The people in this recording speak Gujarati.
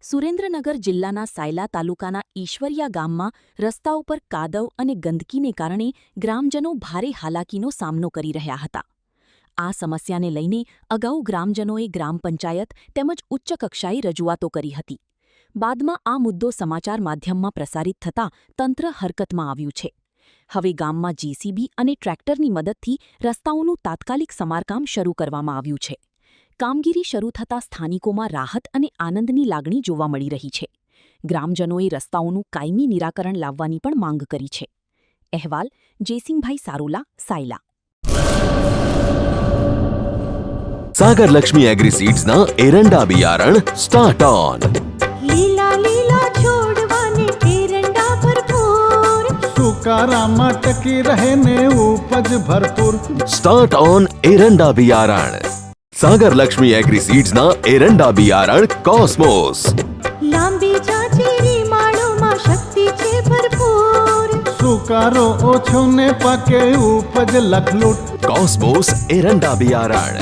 સુરેન્દ્રનગર જિલ્લાના સાયલા તાલુકાના ઈશ્વરિયા ગામમાં રસ્તાઓ પર કાદવ અને ગંદકીને કારણે ગ્રામજનો ભારે હાલાકીનો સામનો કરી રહ્યા હતા. આ સમસ્યાને લઈને અગાઉ ગ્રામજનોએ ગ્રામ પંચાયત તેમજ ઉચ્ચ કક્ષાએ રજૂઆતો કરી હતી. બાદમાં આ મુદ્દો સમાચાર માધ્યમમાં પ્રસારિત થતાં તંત્ર હરકતમાં આવ્યું છે. હવે ગામમાં જેસીબી અને ટ્રેક્ટરની મદદથી રસ્તાઓનું તાત્કાલિક સમારકામ શરૂ કરવામાં આવ્યું છે. કામગીરી શરૂ થતાં સ્થાનિકોમાં રાહત અને આનંદની લાગણી જોવા મળી રહી છે. ગ્રામજનોએ રસ્તાઓનું કાયમી નિરાકરણ લાવવાની પણ માંગ કરી છે. અહેવાલ જયસિંહભાઈ સારોલા, સાયલા. सागर लक्ष्मी एग्रीसीड्स ना एरंडा बियारण स्टार्ट ऑन. લીલા લીલા છોડવાને એરંડા ભરપૂર, સુકારામાં ટકી રહે ને ઉપજ ભરપૂર. स्टार्ट ऑन एरंडा बियारण. सागर लक्ष्मी एग्रीसीड्स ना एरंडा बियारण कॉस्मोस. લાંબી જાચેરી માળોમાં શક્તિ છે ભરપૂર, સુકારો ઓછો ને પાકે ઉપજ લખલૂટ. कॉस्मोस एरंडा बियारण.